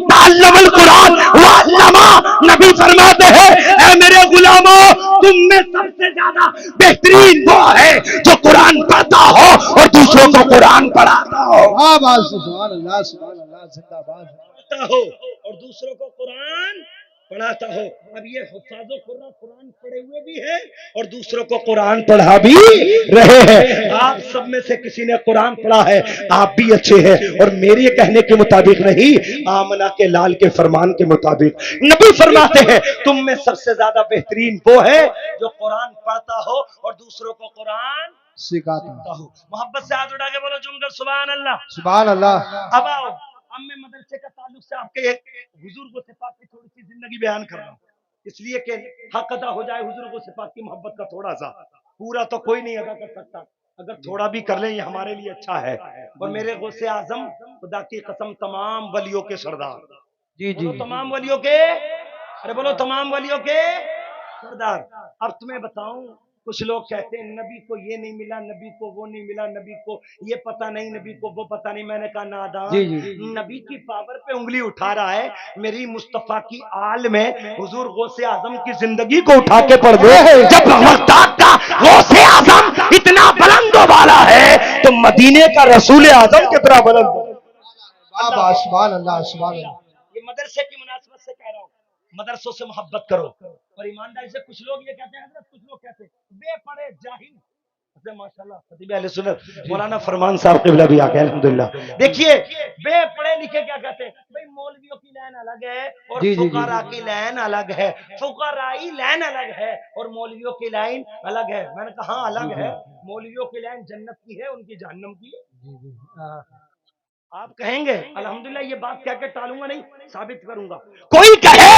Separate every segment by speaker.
Speaker 1: تعلم القرآن وعلما، نبی فرماتے ہیں اے میرے غلاموں تم میں سب سے زیادہ بہترین وہ ہے جو قرآن پڑھتا ہو اور دوسروں کو قرآن پڑھاتا ہو.
Speaker 2: سبحان اللہ سبحان اللہ زندہ باد.
Speaker 1: پڑھتا ہو اور دوسروں کو قرآن پڑھاتا ہو. اب یہ حفاظ و قرآن پڑھے ہوئے بھی ہے اور دوسروں کو قرآن پڑھا بھی رہے ہیں. آپ سب میں سے کسی نے قرآن پڑھا ہے، آپ بھی اچھے ہیں، اور میرے کہنے کے مطابق نہیں، آمنہ کے لال کے فرمان کے مطابق. نبی فرماتے ہیں تم میں سب سے زیادہ بہترین وہ ہے جو قرآن پڑھتا ہو اور دوسروں کو قرآن
Speaker 2: سکھاتا
Speaker 1: ہو. محبت سے ہاتھ اٹھا کے بولو جم کر سبحان اللہ.
Speaker 2: سبحان اللہ.
Speaker 1: اب آؤ، اب میں مدرسے کا تعلق سے آپ کے حضور کو صفات کی تھوڑی سی زندگی بیان کر رہا ہوں، اس لیے کہ حق ادا ہو جائے حضور کو صفات کی محبت کا تھوڑا سا. پورا تو کوئی نہیں ادا کر سکتا، اگر تھوڑا بھی کر لیں یہ ہمارے لیے اچھا ہے. اور میرے غوث اعظم خدا کی قسم تمام ولیوں کے سردار.
Speaker 2: جی جی
Speaker 1: تمام ولیوں کے، ارے بولو تمام ولیوں کے سردار. اب تمہیں بتاؤں، کچھ لوگ کہتے ہیں نبی کو یہ نہیں ملا، نبی کو وہ نہیں ملا، نبی کو یہ پتہ نہیں، نبی کو وہ پتہ نہیں. میں نے کہا نادان،
Speaker 2: جی جی.
Speaker 1: نبی کی پاور پہ انگلی اٹھا رہا ہے. میری مصطفیٰ کی آل میں حضور غوث اعظم کی زندگی کو اٹھا کے پڑھ دے. جب مستاق کا غوث اعظم اتنا بلند و بالا ہے تو مدینے کا رسول اعظم کتنا بلند ہے.
Speaker 2: سبحان اللہ سبحان اللہ.
Speaker 1: یہ مدرسے کی مناسبت سے کہہ رہا ہوں، مدرسوں سے محبت کرو. اور ایمانداری سے کچھ لوگ یہ کہتے ہیں حضرت، کچھ لوگ کہتے ہیں بے پڑھے جاہل. ماشاءاللہ خطیب اہل سنت مولانا فرمان صاحب قبلہ بھی آ گئے الحمدللہ. دیکھیے بے پڑھے لکھے کیا کہتے ہیں بھئی مولویوں کی لائن الگ ہے اور فقراء کی لائن الگ ہے، فقرائی لائن الگ ہے اور مولویوں کی لائن الگ ہے. میں نے کہا ہاں الگ ہے، مولویوں کی لائن جنت کی ہے، ان کی جہنم کی ہے. آپ کہیں گے الحمدللہ یہ بات کہہ کے ٹالوں گا نہیں، ثابت کروں گا. کوئی کہے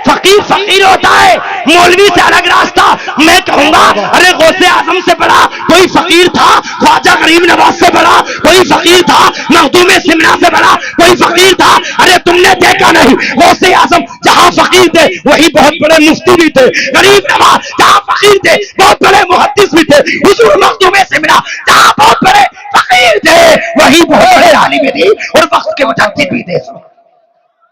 Speaker 1: فقیر فقیر ہوتا ہے، مولوی سے الگ راستہ. میں کہوں گا ارے غوث اعظم سے بڑا کوئی فقیر تھا، خواجہ غریب نواز سے بڑا کوئی فقیر تھا، مخدوم سمنا سے بڑا کوئی فقیر تھا. ارے تم نے دیکھا نہیں غوث اعظم جہاں فقیر تھے وہی بہت بڑے مفتی بھی تھے، غریب نواز جہاں فقیر تھے بہت بڑے محدث بھی تھے، حضور مخدوم سمنا جہاں بہت بڑے فقیر تھے وہی بہت بڑے عالم بھی اور وقت کے مجدد بھی تھے.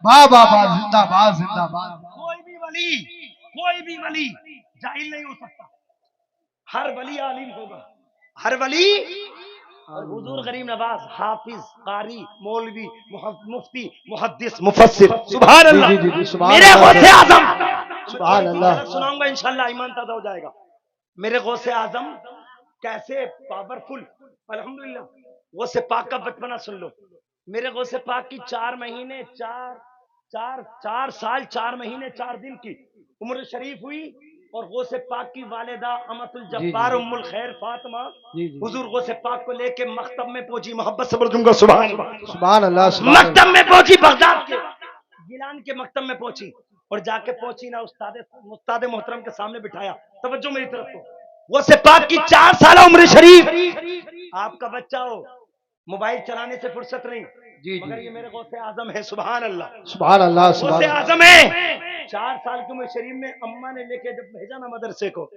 Speaker 2: واہ واہ واہ زندہ باد زندہ باد.
Speaker 1: کوئی بھی ولی جاہل نہیں ہو سکتا، ہر ولی عالم ہوگا، ہر ولی. اور حضور غریب نواز حافظ قاری مولوی مفتی محدث مفسر. سبحان اللہ. میرے غوث اعظم
Speaker 2: سبحان اللہ.
Speaker 1: سناؤں گا انشاءاللہ ایمان تازہ ہو جائے گا. میرے غوث اعظم کیسے پاورفل. الحمدللہ غوث پاک کا بچپنا سن لو. میرے غوث پاک کی 4 مہینے 4 سال 4 مہینے 4 دن کی عمر شریف ہوئی اور غوث پاک کی والدہ امت الجبار ام الخیر فاطمہ حضور غوث پاک کو لے کے مکتب میں پہنچی. محبت سے بول دوں گا سبحان اللہ.
Speaker 2: سبحان اللہ.
Speaker 1: مکتب میں پہنچی، بغداد کے گیلان کے مکتب میں پہنچی اور جا کے پہنچی نا استاد محترم کے سامنے بٹھایا. توجہ میری طرف کو. غوث پاک کی 4 سالہ عمر شریف. آپ کا بچہ ہو، موبائل چلانے سے فرصت نہیں، مگر یہ میرے غوث اعظم ہے. سبحان اللہ
Speaker 2: سبحان اللہ.
Speaker 1: غوث اعظم ہے. 4 سال کی عمر شریف میں اماں نے لے کے جب بھیجا نا مدرسے کو،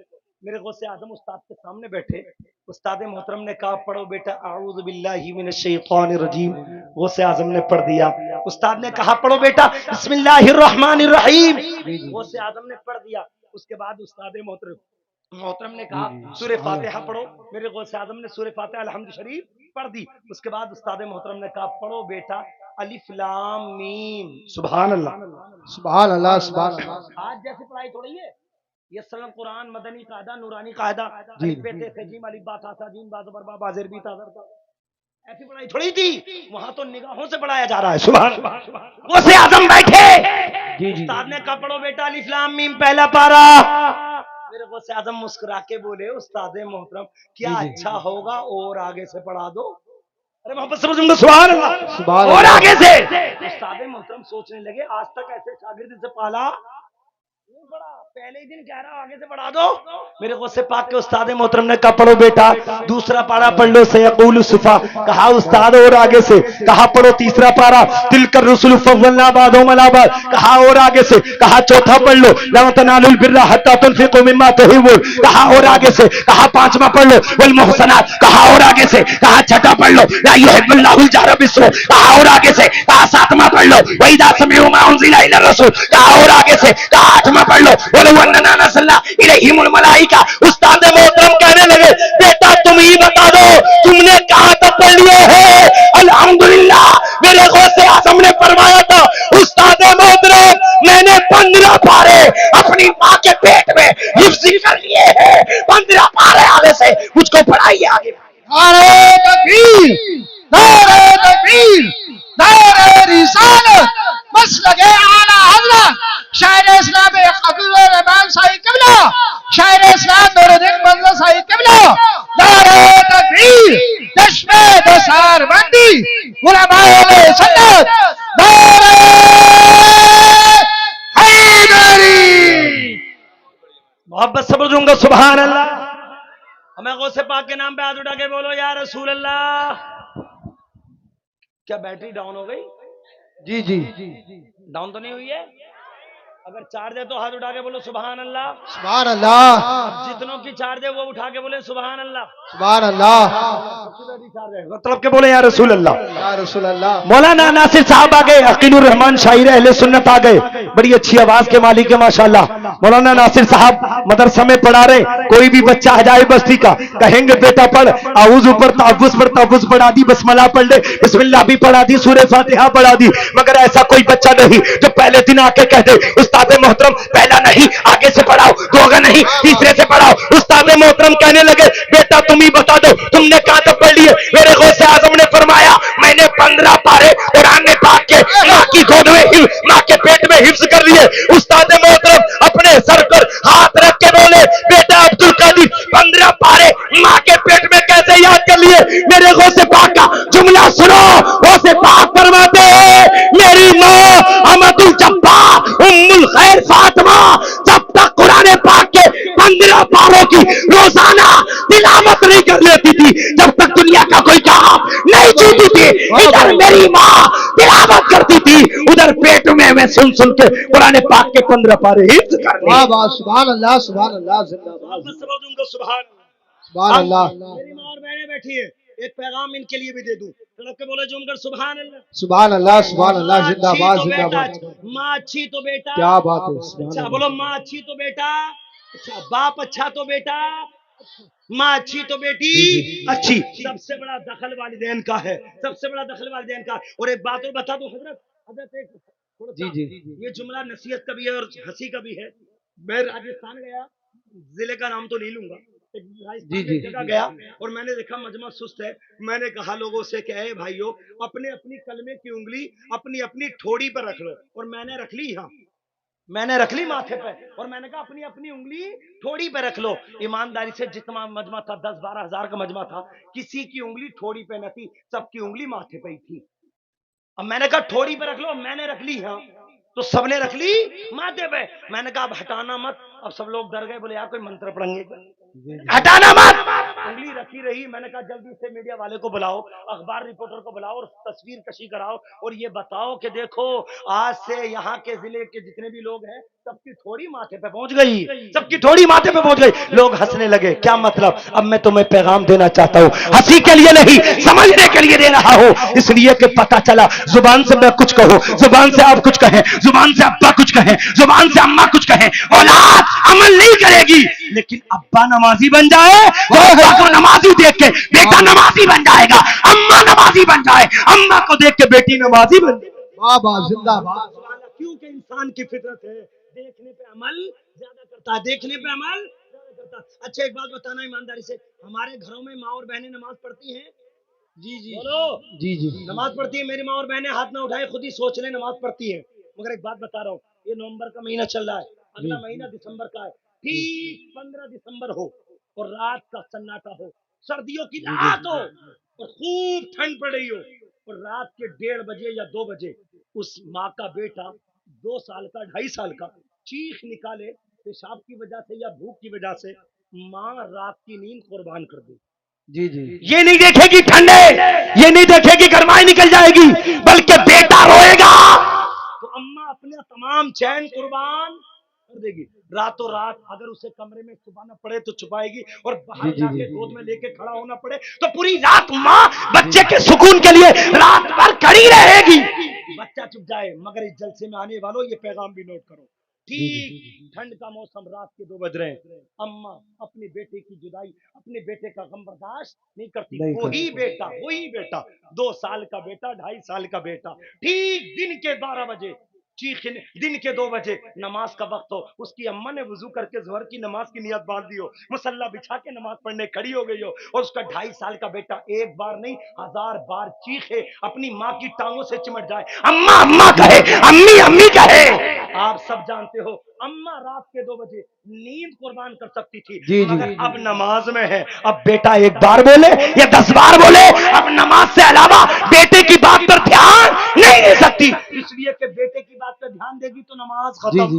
Speaker 1: میرے غوث اعظم استاد کے سامنے بیٹھے. استاد محترم نے کہا پڑھو بیٹا اعوذ باللہ من الشیطان الرجیم. غوث اعظم نے پڑھ دیا. استاد نے کہا پڑھو بیٹا بسم اللہ الرحمن الرحیم. غوث اعظم نے پڑھ دیا. اس کے بعد استاد محترم نے کہا سورہ فاتحہ پڑھو. میرے غوث اعظم نے سورہ فاتحہ الحمد شریف پڑھ دی. اس کے بعد استاد محترم نے کہا پڑھو بیٹا الف لام میم. سبحان اللہ
Speaker 2: سبحان اللہ. سبحان اللہ.
Speaker 1: آج جیسی پڑھائی تھوڑی ہے. یہ سلم قرآن مدنی قاعدہ نورانی قاعدہ الف ب ت ث ج الف با تا سا جیم با زبر با با زیر بی تا زر تا، ایسی پڑھائی تھوڑی تھی. وہاں تو نگاہوں سے پڑھایا جا رہا ہے. سبحان اللہ. غوث اعظم بیٹھے. استاد نے کہا پڑھو بیٹا الف لام میم پہلا پارا. میرے غوث اعظم مسکرا کے بولے استاد محترم کیا اچھا ہوگا اور آگے سے پڑھا دو. ارے محبت سمجھوں گا سبحان اللہ. اور آگے سے استاد محترم سوچنے لگے آج تک ایسے شاگرد سے پالا نہیں پڑا. پہلے ہی دن کہہ رہا ہوں آگے سے پڑھا دو. میرے غوث پاک کے استاد محترم نے کہا پڑھو بیٹا. دوسرا پارا پڑھ لو سیقول صفا. کہا استاد اور آگے سے. کہا پڑھو تیسرا پارا تلک الرسل فضلنا بعضهم علی بعض. کہا اور آگے سے. کہا چوتھا پڑھ لو لا تنالوا البر حتى تنفقوا مما تحبون. کہا اور آگے سے. کہا پانچواں پڑھ لو والمحصنات. کہا اور آگے سے. کہا چھٹا پڑھ لو لا يحب الله الجهر بالسوء. کہا اور آگے سے. کہا ساتواں پڑھ لو واذا سمعوا ما انزل الى الرسول. کہا اور آگے سے. کہا آٹھواں پڑھ لو ولو اننا نزلنا الیہم الملائکہ. استاد محترم کہنے لگے بیٹا تم ہی بتا دو تم نے کہاں تک پڑھ لیے ہیں. الحمدللہ میرے غوث اعظم نے فرمایا تھا استاد محترم میں نے 15 پارے اپنی ماں کے پیٹ میں حفظ کر لیے ہیں. 15 پارے آگے سے مجھ کو پڑھائیے آگے.
Speaker 2: نعرہ تکبیر، نعرہ تکبیر، نعرہ رسالت، مسلک اعلی حضرت شاعر اسلام عبد الرحمن صاحب قبلہ، شاعر اسلام نور الدین بندہ صاحب قبلہ. نعرہ تکبیر، چشم بصار بندی علماء علیہ سنت. نعرہ حیدری.
Speaker 1: محبت سے بولوں گا سبحان اللہ. ہمیں غوث پاک کے نام پہ ہاتھ اٹھا کے بولو یا رسول اللہ. کیا بیٹری ڈاؤن ہو گئی؟
Speaker 2: جی جی
Speaker 1: ڈاؤن تو نہیں ہوئی ہے؟ اگر چارج ہے تو ہاتھ اٹھا کے بولو سبحان اللہ.
Speaker 2: سبحان اللہ،
Speaker 1: جتنوں کی چارج ہے وہ اٹھا کے بولے سبحان اللہ.
Speaker 2: سبحان اللہ،
Speaker 1: مطلب کہ بولے یا رسول اللہ.
Speaker 2: یا رسول اللہ.
Speaker 1: مولانا ناصر صاحب آ گئے. عقیل الرحمان شاعر اہل سنت آ گئے. بڑی اچھی آواز کے مالک ہے ماشاءاللہ. مولانا ناصر صاحب مدرسہ میں پڑھا رہے. کوئی بھی بچہ آ جائے بستی کا کہیں گے بیٹا پڑھ اعوذ پر تحفظ پڑھا دی, بسم اللہ پڑھ لے, بسم اللہ بھی پڑھا دی, سورہ فاتحہ پڑھا دی. مگر ایسا کوئی بچہ نہیں جو پہلے دن آ کے کہہ دے استاد محترم پہلا نہیں آگے سے پڑھاؤ, دوگا نہیں تیسرے سے پڑھاؤ. استاد محترم کہنے لگے بیٹا تم ہی بتا دو تم نے کہاں تک پڑھ لیے. میرے غوث اعظم نے فرمایا میں نے 15 پارے قرآن پاک کے ماں کی گود میں ماں کے پیٹ میں حفظ کر لیے. استاد محترم اپنے سر پر ہاتھ رکھ کے بولے بیٹا عبد القادر 15 پارے ماں کے پیٹ میں کیسے یاد کر لیے. میرے غوث پاک کا جملہ سنو. غوث پاک فرماتے ہیں میری ماں احمد الجبار ام الخیر فاطمہ جب تک قرآن پاک کے 15 پاروں کی روزانہ تلاوت نہیں کر لیتی تھی جب تک دنیا کا کوئی کام نہیں چھوتی تھی. ادھر میری ماں تلاوت کرتی تھی ادھر پیٹ میں سن سن کے قرآن پاک کے 15 پارے حفظ کر لی.
Speaker 2: واہ واہ سبحان اللہ، سبحان اللہ، زندہ باد. سبحان اللہ.
Speaker 1: میری ماں اور بہنیں بیٹھی ہیں ایک پیغام ان کے لیے بھی دے دوں. سڑک کے بولے جم کر سبحان اللہ.
Speaker 2: سبحان اللہ، سبحان اللہ، زندہ باد، زندہ باد.
Speaker 1: ماں اچھی تو بیٹا
Speaker 2: کیا بات ہے. سبحان
Speaker 1: اچھا
Speaker 2: اللہ.
Speaker 1: بولو ماں اچھی تو بیٹا اچھا, باپ اچھا تو بیٹا, ماں اچھی تو بیٹی اچھی. سب سے بڑا دخل والدین کا ہے, سب سے بڑا دخل والدین کا. اور ایک بات اور بتا دو حضرت ایک
Speaker 2: جی
Speaker 1: یہ جملہ نصیحت کا بھی ہے اور ہنسی کا بھی ہے. میں راجستھان گیا, ضلع کا نام تو نہیں لوں گا, ایک جگہ گیا اور میں نے دیکھا مجمع سست ہے. میں نے کہا لوگوں سے کہ اے بھائیو اپنے اپنی کلمے کی انگلی اپنی اپنی ٹھوڑی پر رکھ لو. اور میں نے رکھ لی, ہاں میں نے رکھ لی ماتھے پہ, اور میں نے کہا اپنی اپنی انگلی ٹھوڑی پہ رکھ لو. ایمانداری سے جتنا مجمع تھا 10-12 ہزار کا مجمع تھا, کسی کی انگلی ٹھوڑی پہ نہ تھی, سب کی انگلی ماتھے پہ ہی تھی. اب میں نے کہا ٹھوڑی پہ رکھ لو, میں نے رکھ لی, ہاں تو سب نے رکھ لی ماتھے پہ. میں نے کہا اب ہٹانا مت. اب سب لوگ ڈر گئے, بولے یار کوئی منتر پڑھیں گے, ہٹانا مت. انگلی رکھی رہی. میں نے کہا جلدی سے میڈیا والے کو بلاؤ, اخبار رپورٹر کو بلاؤ اور تصویر کشی کراؤ اور یہ بتاؤ کہ دیکھو آج سے یہاں کے ضلع کے جتنے بھی لوگ ہیں سب کی تھوڑی ماتھے پہ پہنچ گئی, سب کی تھوڑی ماتھے پہ پہنچ گئی. لوگ ہنسنے لگے. کیا مطلب؟ اب میں تمہیں پیغام دینا چاہتا ہوں, ہنسی کے لیے نہیں سمجھنے کے لیے دے رہا ہوں, اس لیے کہ پتہ چلا زبان سے میں کچھ کہوں, زبان سے آپ کچھ کہیں, زبان سے ابا کچھ کہیں, زبان سے اماں کچھ کہیں, اولاد عمل نہیں کرے گی. لیکن ابا نمازی بن جائے تو ابا کو نمازی دیکھ کے بیٹا نمازی بن جائے گا, اماں نمازی بن جائے اماں کو دیکھ کے بیٹی نمازی بن جائے.
Speaker 2: واہ واہ زندہ باد.
Speaker 1: کیونکہ انسان کی فطرت ہے دیکھنے پہ عمل زیادہ کرتا ہے, دیکھنے پہ عمل زیادہ کرتا ہے. اچھا ایک بات بتانا ایمانداری سے, ہمارے گھروں میں ماں اور بہنیں نماز پڑھتی ہیں؟ جی جی بولو
Speaker 2: جی
Speaker 1: نماز پڑھتی ہے. میری ماں اور بہنیں ہاتھ نہ اٹھائے, خود ہی سوچ لیں نماز پڑھتی ہیں. مگر ایک بات بتا رہا ہوں, یہ نومبر کا مہینہ چل رہا ہے, اگلا مہینہ دسمبر کا ہے, ٹھیک 15 دسمبر ہو اور رات کا سناٹا ہو, سردیوں کی رات ہو اور خوب ٹھنڈ پڑ رہی ہو, اور رات کے 1:30 بجے یا 2 بجے اس ماں کا بیٹا 2 سال کا 2.5 سال کا چیخ نکالے پیشاب کی وجہ سے یا بھوک کی وجہ سے ماں رات کی نیند قربان کر دی،
Speaker 2: جی جی
Speaker 1: یہ نہیں دیکھے گی ٹھنڈے، یہ نہیں دیکھے گی گرمائی نکل جائے گی، بلکہ بیٹا روئے گا تو اماں اپنے تمام چین قربان کر دے گی۔ راتوں رات اگر اسے کمرے میں چھپانا پڑے تو چھپائے گی، اور باہر جا کے گود میں لے کے کھڑا ہونا پڑے تو پوری رات ماں بچے کے سکون کے لیے رات بھر کھڑی رہے گی، بچہ چپ جائے۔ مگر اس جلسے میں آنے والوں یہ پیغام بھی نوٹ کرو، ٹھیک ٹھنڈ کا موسم، رات کے 2 بج رہے ہیں، اماں اپنے بیٹے کی جدائی، اپنے بیٹے کا غم برداشت نہیں کرتی۔ وہی بیٹا 2 سال کا بیٹا، 2.5 سال کا بیٹا، ٹھیک دن کے 12 بجے چیخنے، دن کے 2 بجے نماز کا وقت ہو، اس کی اماں نے وضو کر کے ظہر کی نماز کی نیت باندھ دی ہو، مصلی بچھا کے نماز پڑھنے کھڑی ہو گئی ہو، اور اس کا 2.5 سال کا بیٹا ایک بار نہیں 1000 بار چیخے، اپنی ماں کی ٹانگوں سے چمٹ جائے، اماں اماں کہے، امی امی کہے۔ آپ سب جانتے ہو اماں رات کے 2 بجے نیند قربان کر سکتی تھی، مگر اب نماز میں ہے، اب بیٹا ایک بار بولے یا 10 بار بولے، اب نماز سے علاوہ بیٹے کی بات پر دھیان نہیں دے سکتی، اس لیے کہ بیٹے کی بات پر دھیان دے گی تو نماز ختم،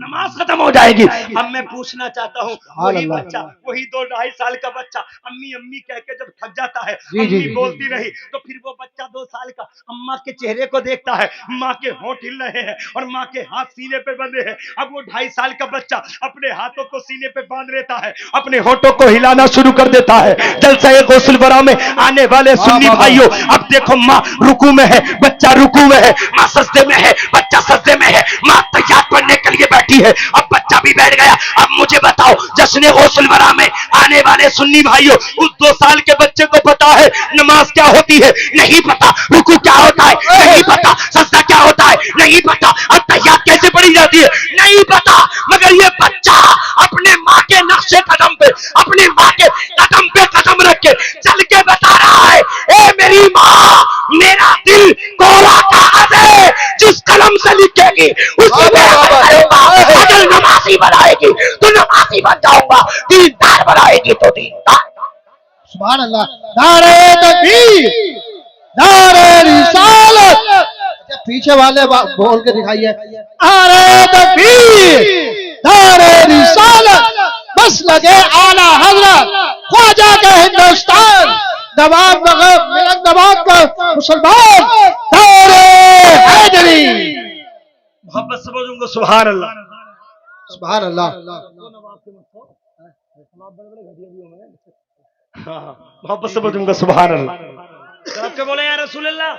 Speaker 1: نماز ختم ہو جائے گی۔ اب میں پوچھنا چاہتا ہوں، وہی بچہ، وہی 2-2.5 سال کا بچہ امی امی کہہ کے جب تھک جاتا ہے، امی بولتی نہیں، تو پھر وہ بچہ 2 سال کا اماں کے چہرے کو دیکھتا ہے، ماں کے ہونٹ ہل رہے ہیں اور ماں کے ہاتھ سینے پہ بندھے ہیں، اب وہ 2.5 سال کا بچہ اپنے ہاتھوں کو سینے پہ باندھ لیتا ہے، اپنے ہونٹوں کو ہلانا شروع کر دیتا ہے۔ جلسہ غسل ورا میں آنے والے سنی بھائیوں، اب دیکھو ماں رکوع میں ہے، بچہ رکوع میں ہے، ماں سجدے میں ہے، بچہ سجدے میں ہے، ماں تحیات پڑھنے کے لیے بیٹھی ہے، اب بچہ بھی بیٹھ گیا۔ اب مجھے بتاؤ جشن غسل ورا میں آنے والے سنی بھائیوں، اس 2 سال کے بچے کو پتا ہے نماز کیا ہوتی ہے؟ نہیں پتا۔ رکوع کیا ہوتا ہے؟ نہیں پتا۔ سجدہ کیا ہوتا ہے؟ نہیں پتا۔ اب تحیات کیسے پڑھی جاتی ہے؟ نہیں پتا۔ مگر یہ بچہ اپنے ماں کے نقش قدم پہ، اپنی ماں کے قدم پہ قدم رکھ کے چل کے بتا رہا ہے، اے میری ماں، میرا دل کوڑا کاغذ ہے، جس قلم سے لکھے گی اسی پہ عمل کروں گا۔ اگر نمازی بنائے گی تو نمازی بن جاؤں گا، دیندار بنائے گی تو دیندار۔
Speaker 2: سبحان اللہ، نعرہ تکبیر، نعرہ رسالت۔ اچھا پیچھے والے بول کے دکھائیے، نعرہ تکبیر، نعرہ رسالت، بس لگے اعلیٰ حضرت خواجہ کے ہندوستان، نواب ملک نواب کا مسلمان، نعرہ حیدری۔
Speaker 1: محبت سے بولوں گا سبحان اللہ،
Speaker 2: سبحان اللہ۔
Speaker 1: محبت سے بولوں گا سبحان اللہ۔ آپ کے بولے یا رسول اللہ،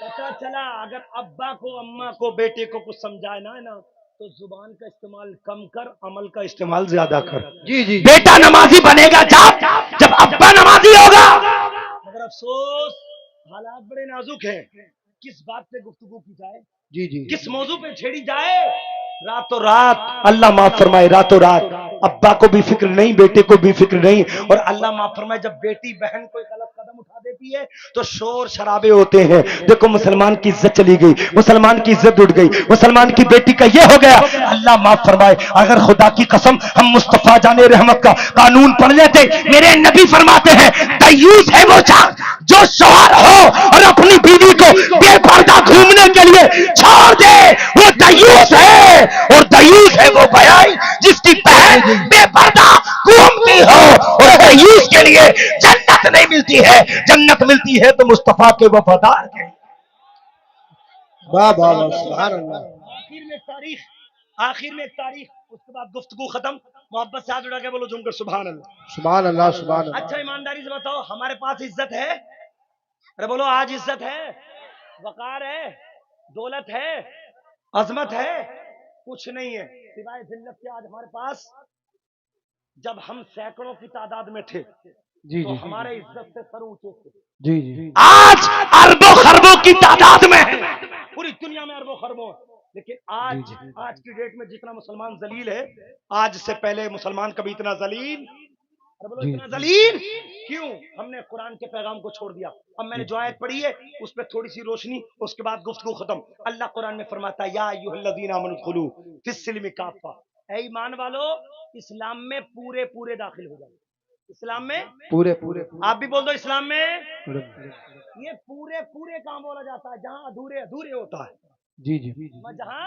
Speaker 1: پتا چلا اگر ابا کو اماں کو بیٹے کو کچھ سمجھانا ہے نا تو زبان کا استعمال کم کر، عمل کا استعمال زیادہ کر۔
Speaker 2: جی جی
Speaker 1: بیٹا نمازی بنے گا جب ابا نمازی ہوگا۔ مگر افسوس حالات بڑے نازک ہیں، کس بات پہ گفتگو کی جائے،
Speaker 2: جی جی
Speaker 1: کس موضوع پہ چھیڑی جائے؟ راتوں رات اللہ معاف فرمائے، راتوں رات ابا کو بھی فکر نہیں، بیٹے کو بھی فکر نہیں، اور اللہ معاف فرمائے جب بیٹی بہن کوئی غلط قدم اٹھا دیتی ہے تو شور شرابے ہوتے ہیں۔ دیکھو مسلمان کی عزت چلی گئی، مسلمان کی عزت اٹھ گئی، مسلمان کی بیٹی کا یہ ہو گیا۔ اللہ معاف فرمائے، اگر خدا کی قسم ہم مصطفیٰ جان رحمت کا قانون پڑھ لیتے، میرے نبی فرماتے ہیں دیوس ہے وہ شخص جو شوہر ہو اور اپنی بیوی کو بے پردہ گھومنے کے لیے چھوڑ دے، وہ دیوس ہے، اور دیوس ہے وہ بھائی جس کی بہن بے پردہ گھومتی ہو، اور دیوس کے لیے جنت نہیں ملتی ہے، جنت ملتی ہے تو مصطفیٰ کے وفادار کے۔
Speaker 2: واہ واہ واہ، سبحان اللہ۔
Speaker 1: آخر میں تاریخ، آخر میں ایک تاریخ، اس کے بعد گفتگو ختم۔ محبت سے ہاتھ اٹھا کے بولو جم کر سبحان اللہ۔
Speaker 2: سبحان اللہ، سبحان اللہ۔
Speaker 1: اچھا ایمانداری سے بتاؤ ہمارے پاس عزت ہے؟ ارے بولو آج عزت ہے، وقار ہے، دولت ہے، عظمت ہے؟ کچھ نہیں ہے سوائے ذلت کے۔ آج ہمارے پاس جب ہم سینکڑوں کی تعداد میں تھے
Speaker 2: جی
Speaker 1: تو
Speaker 2: جی
Speaker 1: ہمارے عزت سے سر اونچے تھے،
Speaker 2: جی جی
Speaker 1: آج اربوں خربوں کی تعداد میں ہے، پوری دنیا میں اربوں خربوں ہیں، لیکن آج کی ڈیٹ میں جتنا مسلمان ذلیل ہے، آج سے پہلے مسلمان کبھی اتنا ذلیل، اتنا ذلیل کیوں؟ ہم نے قرآن کے پیغام کو چھوڑ دیا۔ اب میں نے جو آیت پڑھی ہے اس پہ تھوڑی سی روشنی، اس کے بعد گفتگو ختم۔ اللہ قرآن میں فرماتا ہے یا ایھا الذین آمنوا ادخلوا فی السلم کافہ، اے ایمان والو اسلام میں پورے پورے داخل ہو جائے۔ اسلام میں
Speaker 2: پورے پورے
Speaker 1: آپ بھی بول دو اسلام میں
Speaker 2: پورے۔
Speaker 1: یہ پورے پورے کام بولا جاتا ہے، جہاں ادھورے ادھورے ہوتا ہے،
Speaker 2: جی جی
Speaker 1: جہاں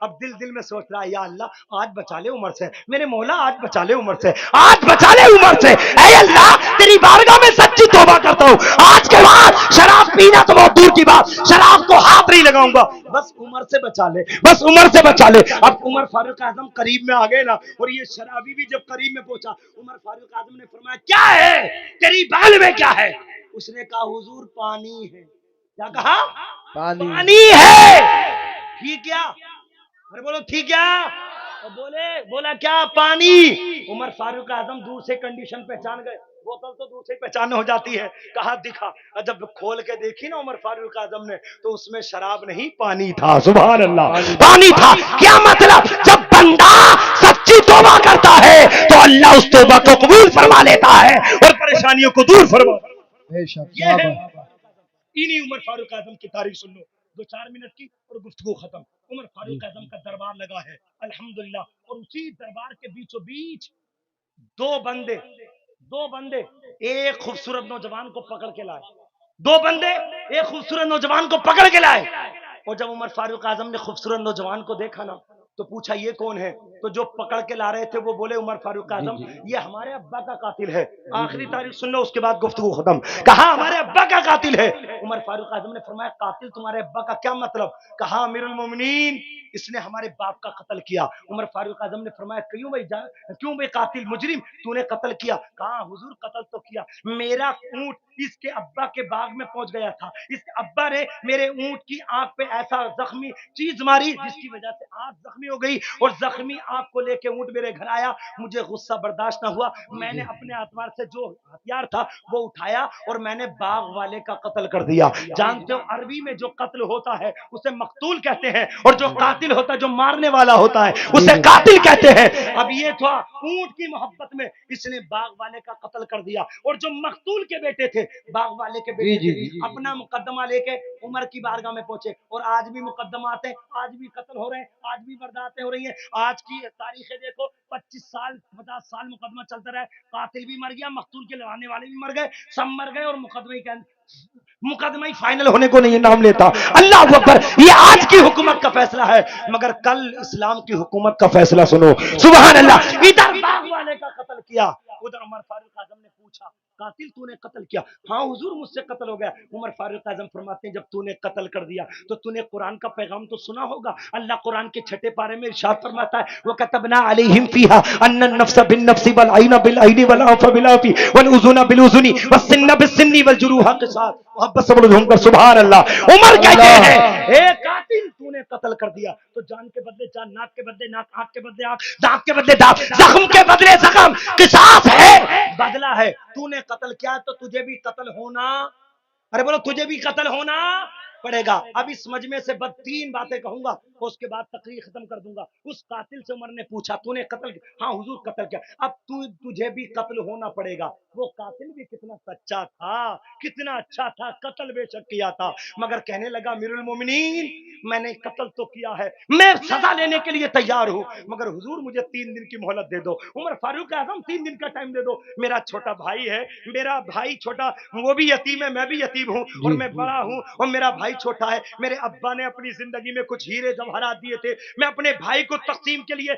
Speaker 1: اب دل میں سوچ رہا ہے یا اللہ آج بچا لے عمر سے, میرے مولا آج بچا لے عمر سے, آج بچا لے عمر سے. اے اللہ تیری بارگاہ میں سچی توبہ کرتا ہوں, آج کے بعد شراب پینا تو بہت دور کی بات, شراب کو ہاتھ نہیں لگاؤں گا, بس عمر سے بچا لے, بس عمر سے بچا لے. اب عمر فاروق اعظم قریب میں آ گئے نا, اور یہ شرابی بھی جب قریب میں پہنچا, عمر فاروق اعظم نے فرمایا کیا ہے تیری بال میں کیا ہے؟ اس نے کہا حضور پانی ہے. کیا کہا؟ پانی ہے. ٹھیک کیا؟ ارے بولو ٹھیک کیا؟ بولا کیا؟ پانی. عمر فاروق اعظم دور سے کنڈیشن پہچان گئے, بوتل تو دور سے پہچان ہو جاتی ہے. کہا دکھا. جب کھول کے دیکھی نا عمر فاروق اعظم نے, تو اس میں شراب نہیں پانی تھا. سبحان اللہ, پانی تھا. کیا مطلب؟ جب بندہ سچی توبہ کرتا ہے تو اللہ اس توبہ کو قبول فرما لیتا ہے اور پریشانیوں کو دور فرما. یہ ہے انہی عمر فاروق اعظم کی تاریخ. سن لو 2-4 منٹ کی اور گفتگو ختم. عمر فاروق اعظم کا دربار لگا ہے الحمدللہ, اور اسی دربار کے بیچوں بیچ دو بندے ایک خوبصورت نوجوان کو پکڑ کے لائے. دو بندے ایک خوبصورت نوجوان کو پکڑ کے لائے. اور جب عمر فاروق اعظم نے خوبصورت نوجوان کو دیکھا نا, تو پوچھا یہ کون ہے؟ تو جو پکڑ کے لا رہے تھے وہ بولے عمر فاروق اعظم یہ ہمارے ابا کا قاتل ہے. آخری تاریخ سن لو, اس کے بعد گفتگو ختم. کہا ہمارے ابا کا قاتل ہے. عمر فاروق اعظم نے فرمایا قاتل تمہارے ابا کا کیا مطلب؟ کہا امیر المومنین اس نے ہمارے باپ کا قتل کیا. عمر فاروق اعظم نے فرمایا کیوں بھائی قاتل مجرم تو نے قتل کیا؟ کہا حضور قتل تو کیا, میرا اونٹ اس کے ابا کے باغ میں پہنچ گیا تھا, اس ابا نے میرے اونٹ کی آنکھ پہ ایسا زخمی چیز ماری جس کی وجہ سے آنکھ زخمی ہو گئی, اور زخمی آنکھ کو لے کے اونٹ میرے گھر آیا. مجھے غصہ برداشت نہ ہوا, میں نے اپنے اعتبار سے جو ہتھیار تھا وہ اٹھایا اور میں نے باغ والے کا قتل کر دیا. جانتے ہو عربی میں جو قتل ہوتا ہے اسے مقتول کہتے ہیں, اور جو قاتل ہوتا ہے جو مارنے والا ہوتا ہے اسے قاتل کہتے ہیں. اب یہ تھا اونٹ کی محبت میں اس نے باغ والے کا قتل کر دیا, اور جو مقتول کے بیٹے تھے باغ والے کے بیٹے تھے اپنا مقدمہ لے کے عمر کی بارگاہ میں پہنچے. اور آج بھی مقدمات ہیں, آج بھی قتل ہو رہے ہیں, آج بھی وارداتیں ہو رہی ہیں. آج کی تاریخیں دیکھو 25 سال 50 سال مقدمہ چلتا رہا, قاتل بھی مر گیا, مقتول کے لڑانے والے بھی مر گئے, سب مر گئے, اور مقدمہ ہی فائنل ہونے کو نہیں نام لیتا. اللہ اکبر, یہ آج کی حکومت کا فیصلہ ہے, مگر کل اسلام کی حکومت کا فیصلہ سنو. سبحان اللہ. ادھر باغ والے کا قتل کیا, ادھر عمر فاروق اعظم نے پوچھا قاتل تو نے قتل کیا؟ ہاں حضور مجھ سے قتل ہو گیا. عمر فاروق اعظم فرماتے ہیں جب تو نے قتل کر دیا تو تو نے قرآن کا پیغام تو سنا ہوگا. اللہ قرآن کے 6 پارے میں ارشاد فرماتا ہے وَكَتَبْنَا عَلَيْهِمْ فِيهَا أَنَّ النَّفْسَ بِالنَّفْسِ وَالْعَيْنَ بِالْعَيْنِ وَالْأَنفَ بِالْأَنفِ وَالْأُذُنَ بِالْأُذُنِ وَالسِّنَّ بِالسِّنِّ وَالْجُرُوحَ قِصَاصٌ. محبت سے بولو ہم. سبحان اللہ. عمر کہتے ہیں اے قاتل تو نے قتل کر دیا تو جان کے بدلے جان, ناک کے بدلے ناک, آنکھ کے بدلے آنکھ, دانت کے بدلے دانت, زخم کے بدلے زخم, قصاص ہے, بدلہ ہے. تو نے قتل کیا تو تجھے بھی قتل ہونا, ارے بولو تجھے بھی قتل ہونا پڑے گا. اب اس مجمع سے 3 باتیں کہوں گا, اس کے بعد تقریر ختم کر دوں گا. اس قاتل سے عمر نے پوچھا تو نے قتل کیا؟ ہاں حضور قتل کیا. اب تجھے بھی قتل ہونا پڑے گا. وہ قاتل بھی کتنا سچا تھا, کتنا اچھا تھا, قتل بے شک کیا تھا, مگر کہنے لگا امیر المومنین میں نے قتل تو کیا ہے, میں سزا لینے کے لیے تیار ہوں, مگر حضور مجھے 3 دن کی مہلت دے دو. عمر فاروق اعظم 3 دن کا ٹائم دے دو, میرا چھوٹا بھائی ہے, میرا بھائی چھوٹا وہ بھی یتیم ہے, میں بھی یتیم ہوں, اور میں بڑا ہوں, اور میرا بھائی چھوٹا ہے. میرے ابا نے اپنی زندگی میں کچھ ہیرے جواہرات دیے تھے, میں اپنے بھائی کو تقسیم کے لیے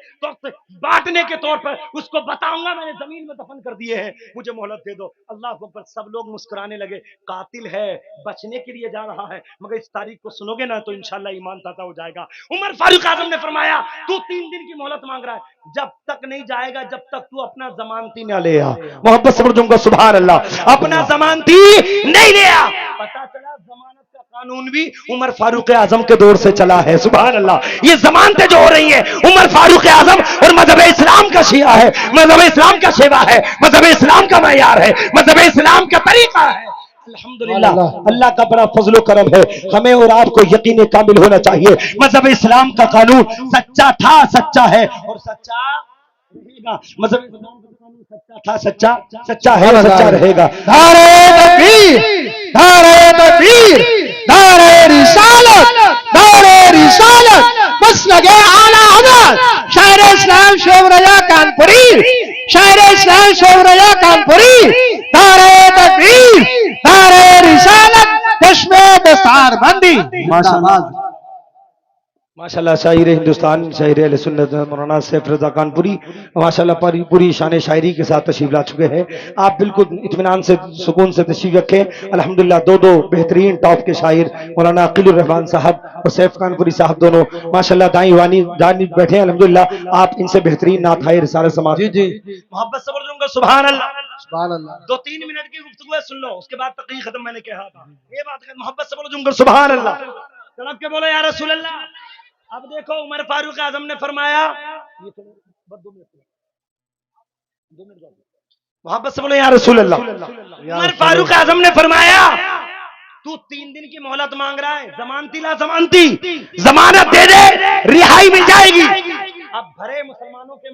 Speaker 1: بانٹنے کے طور پر اس کو بتاؤں گا میں نے زمین میں دفن کر دیے ہیں, مجھے مہلت دے دو. اللہ اکبر. سب لوگ مسکرانے لگے. قاتل ہے, بچنے کے لیے جا رہا ہے, مگر اس تاریخ کو سنو گے نا تو انشاءاللہ ایمان تازہ ہو جائے گا. عمر فاروق اعظم نے فرمایا تو 3 دن کی مہلت مانگ رہا ہے, جب تک نہیں جائے گا جب تک تو اپنا ضمانتی نہ لے آ. محبت سے بولوں گا سبحان اللہ. اپنا ضمانتی نہیں لے آ. پتا چلا ضمانت کا قانون بھی عمر فاروق اعظم کے دور سے چلا ہے. سبحان اللہ. یہ ضمانتیں جو ہو رہی ہیں عمر فاروق اعظم اور مذہب اسلام کا شیعہ ہے, مذہب اسلام کا شیوا ہے, مذہب اسلام کا معیار ہے, مذہب اسلام کا طریقہ ہے. الحمدللہ. اللہ کا بڑا فضل و کرم ہے, ہمیں اور آپ کو یقین کامل ہونا چاہیے. مذہب اسلام کا قانون سچا تھا, سچا ہے اور سچا رہے گا. مذہب اسلام کا قانون سچا تھا, سچا ہے, سچا رہے گا.
Speaker 2: نعرہ تکبیر, نعرہ تکبیر, نعرہ رسالت, نعرہ رسالت. مسلک اعلی حضرت شاعر اسلام شعیب رضا کانپوری, شاعر اسلام شعیب رضا کانپوری. نعرہ تکبیر, نعرہ رسالت, چشم دستار بندی. ماشاءاللہ.
Speaker 1: ماشاءاللہ شاعر ہندوستان شاعر اہل سنت مولانا سیف رضا کانپوری ماشاءاللہ پوری شان شاعری کے ساتھ تشریف لا چکے ہیں. آپ بالکل اطمینان سے سکون سے تشریف رکھیں. الحمدللہ دو بہترین ٹاپ کے شاعر مولانا عقیل الرحمان صاحب اور سیف کانپوری صاحب دونوں ماشاءاللہ دائیں وانی جانب بیٹھے ہیں. الحمدللہ آپ ان سے بہترین نعت ہائے رسالہ سماعت.
Speaker 2: جی جی
Speaker 1: محبت سے بول دوں گا سبحان اللہ.
Speaker 2: سبحان اللہ.
Speaker 1: 2-3 منٹ کی گفتگو ہے, سن لو, اس کے بعد تقریر ختم. میں نے کہا تھا یہ بات ہے, محبت سے بول دوں گا سبحان اللہ. تڑپ کے بولو یا رسول اللہ. اب دیکھو عمر فاروق اعظم نے فرمایا, محبت سے بولو یا رسول اللہ. عمر فاروق اعظم نے فرمایا تو 3 دن کی مہلت مانگ رہا ہے, ضمانتی لا ضمانتی, ضمانت دے دے رہائی مل جائے گی. اب بھرے مسلمانوں کے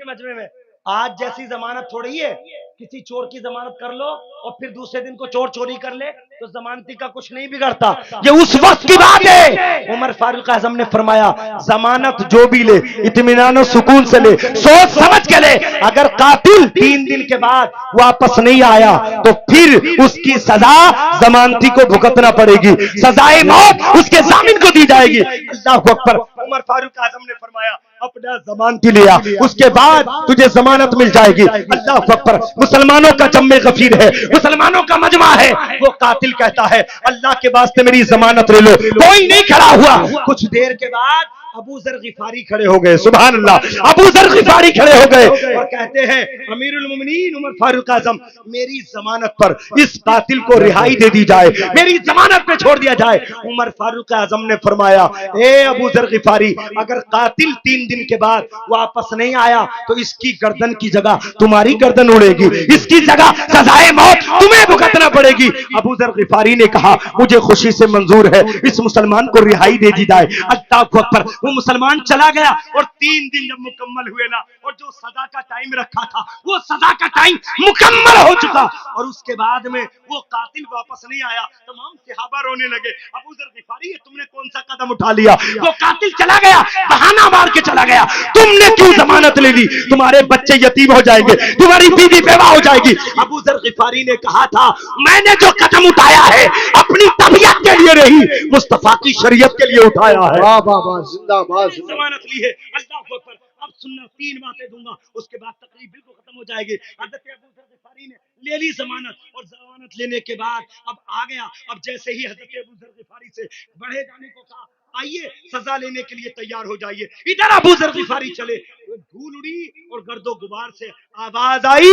Speaker 1: مجمع میں آج جیسی ضمانت تھوڑی ہے. کسی چور کی ضمانت کر لو اور پھر دوسرے دن کو چور چوری کر لے تو ضمانتی کا کچھ نہیں بگڑتا. یہ اس وقت کی بات ہے. عمر فاروق اعظم نے فرمایا ضمانت جو بھی لے اطمینان و سکون سے لے, سوچ سمجھ کے لے. اگر قاتل 3 دن کے بعد واپس نہیں آیا تو پھر اس کی سزا ضمانتی کو بھگتنا پڑے گی. سزائے موت اس کے ضامن کو دی جائے گی. اللہ اکبر. عمر فاروق اعظم نے فرمایا اپنا ضمانتی لیا, اس کے بعد تجھے ضمانت مل جائے گی. اللہ اکبر. مسلمانوں کا جمع غفیر ہے, مسلمانوں کا مجمع ہے. وہ قاتل کہتا ہے اللہ کے واسطے میری ضمانت لے لو. کوئی نہیں کھڑا ہوا. کچھ دیر کے بعد ابو ذر غفاری کھڑے ہو گئے. سبحان اللہ. ابو ذر غفاری کھڑے ہو گئے اور کہتے ہیں امیر المومنین عمر فاروق اعظم میری ضمانت پر اس قاتل کو رہائی دے دی جائے, میری ضمانت پہ چھوڑ دیا جائے. عمر فاروق اعظم نے فرمایا اے ابو ذر غفاری, اگر قاتل 3 دن کے بعد واپس نہیں آیا تو اس کی گردن کی جگہ تمہاری گردن اڑے گی, اس کی جگہ سزائے موت تمہیں بھگتنا پڑے گی. ابو ذر غفاری نے کہا مجھے خوشی سے منظور ہے, اس مسلمان کو رہائی دے دی جائے. اللہ اکبر. وہ مسلمان چلا گیا اور 3 دن جب مکمل ہوئے نا, اور جو سزا کا ٹائم رکھا تھا وہ سزا کا ٹائم مکمل ہو چکا, اور اس کے بعد میں وہ قاتل واپس نہیں آیا. تمام صحابہ رونے لگے. ابو ذر غفاری تم نے کون سا قدم اٹھا لیا؟ وہ قاتل چلا گیا, بہانہ مار کے چلا گیا, تم نے کیوں ضمانت لے لی؟ تمہارے بچے یتیم ہو جائیں گے, تمہاری بیوی بیوہ ہو جائے گی. ابو ذر غفاری نے کہا تھا میں نے جو قدم اٹھایا ہے اپنی طبیعت کے لیے نہیں, مصطفیٰ کی شریعت کے لیے اٹھایا ہے.
Speaker 2: واہ واہ واہ, زندہ باد.
Speaker 1: ضمانت لی ہے. اللہ اکبر. اب سننا 3 باتیں دوں گا, اس کے بعد تقریب بالکل ختم ہو جائے گی. حضرت ابو ذر غفاری نے لے لی ضمانت, اور ضمانت لینے کے بعد اب آ گیا. اب جیسے ہی حضرت ابو ذر غفاری سے بڑھے جانے کو کہا آئیے سزا لینے کے لیے تیار ہو جائیے, ادھر ابو ذر غفاری چلے. دھول اڑی اور گرد و غبار سے آواز آئی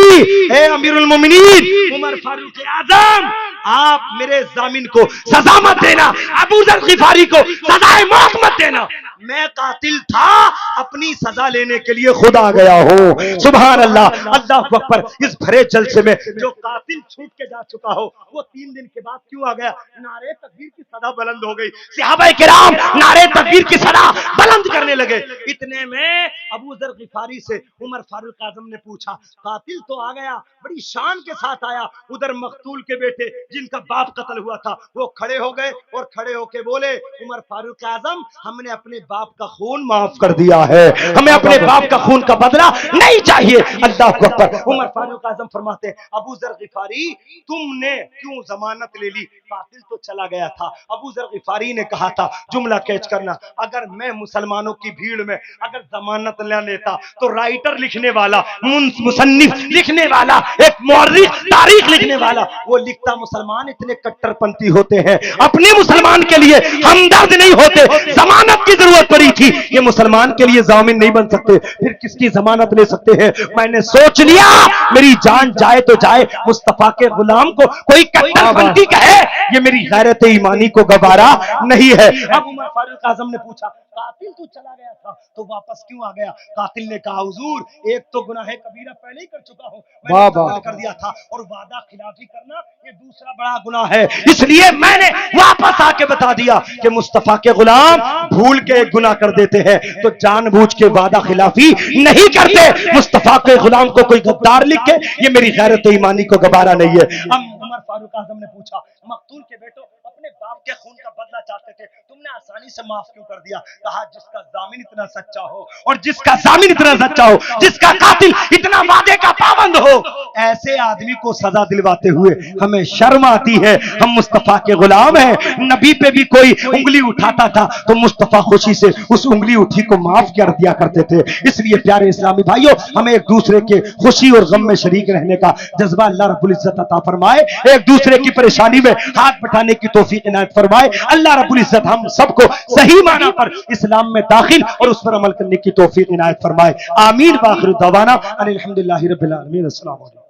Speaker 1: اے امیر المومنین عمر فاروق اعظم, آپ میرے ضامن کو سزا مت دینا, ابو ذر غفاری کو سزائے موت مت دینا. میں قاتل تھا, اپنی سزا لینے کے لیے خود آ گیا ہوں. سبحان اللہ. اللہ اکبر. اس بھرے جلسے میں جو قاتل چھوٹ کے جا چکا ہو وہ 3 دن کے بعد کیوں آ گیا؟ نعرے تکبیر کی صدا بلند ہو گئی. صحابہ کرام نعرے تکبیر کی صدا بلند کرنے لگے. اتنے میں ابو ذر غفاری سے عمر فاروق اعظم نے پوچھا قاتل تو آ گیا, بڑی شان کے ساتھ آیا. ادھر مقتول کے بیٹے جن کا باپ قتل ہوا تھا وہ کھڑے ہو گئے اور کھڑے ہو کے بولے عمر فاروق اعظم ہم نے اپنے باپ کا خون معاف کر دیا ہے, ہمیں اپنے باپ کا خون کا بدلہ نہیں چاہیے. اللہ اکبر. عمر فاروق اعظم فرماتے ابو ذر غفاری تم نے کیوں ضمانت لے لی؟ قاتل تو چلا گیا تھا. ابو ذر غفاری نے کہا تھا, جملہ کیچ کرنا, اگر میں مسلمانوں کی بھیڑ میں اگر ضمانت نہ لیتا تو رائٹر لکھنے والا, مصنف لکھنے والا, ایک مورخ تاریخ لکھنے والا, وہ لکھتا مسلمان اتنے کٹر پنتی ہوتے ہیں اپنے مسلمان کے لیے ہمدرد نہیں ہوتے, ضمانت کی ضرورت پڑی تھی, یہ مسلمان کے لیے ضامن نہیں بن سکتے, پھر کس کی ضمانت لے سکتے ہیں؟ میں نے سوچ لیا میری جان جائے تو جائے, مصطفیٰ کے غلام کو کوئی کٹر پنتی کہے یہ میری غیرت ایمانی کو گوارا نہیں ہے. اب عمر فاروق اعظم نے پوچھا قاتل تو چلا گیا تھا تو واپس کیوں آ گیا؟ قاتل نے کہا حضور ایک تو گناہ کبیرہ پہلے ہی کر چکا ہوں, میں نے قتل کر دیا تھا, اور وعدہ خلافی کرنا یہ دوسرا بڑا گناہ ہے, اس لیے میں نے واپس آ کے بتا دیا کہ مصطفیٰ کے غلام بھول کے ایک گناہ کر دیتے ہیں تو جان بوجھ کے وعدہ خلافی نہیں کرتے. مصطفیٰ کے غلام کو کوئی غدار لکھ کے یہ میری غیرت ایمانی کو گوارا نہیں ہے. اب عمر فاروق اعظم نے پوچھا مقتول کے بیٹوں اپنے باپ کے خون کا بدلہ چاہتے تھے, تم نے آسانی سے معاف کیوں کر دیا؟ کہا جس کا ضامن اتنا سچا ہو, اور جس کا ضامن اتنا سچا ہو, جس کا قاتل اتنا وعدے کا پابند ہو, ایسے آدمی کو سزا دلواتے ہوئے ہمیں شرم آتی ہے. ہم مصطفیٰ کے غلام ہیں. نبی پہ بھی کوئی انگلی اٹھاتا تھا تو مصطفیٰ خوشی سے اس انگلی اٹھی کو معاف کر دیا کرتے تھے. اس لیے پیارے اسلامی بھائیوں ہمیں ایک دوسرے کے خوشی اور غم میں شریک رہنے کا جذبہ اللہ رب العزت عطا فرمائے. ایک دوسرے کی پریشانی میں ہاتھ بٹانے کی توفیق عنایت فرمائے. اللہ رب العزت ہم سب کو صحیح معنی پر اسلام میں داخل اور اس پر عمل کرنے کی توفیق عنایت فرمائے. آمین. وآخر دعوانا ان الحمدللہ رب العالمین. السلام علیکم.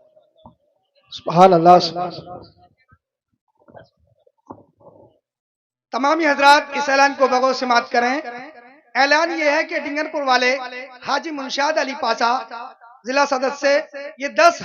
Speaker 2: سبحان اللہ سبحان اللہ. تمامی حضرات اس اعلان کو بغور سماعت کریں. اعلان یہ ہے کہ ڈنگر پور والے حاجی منشاد علی پاسا ضلع صدر سے یہ 10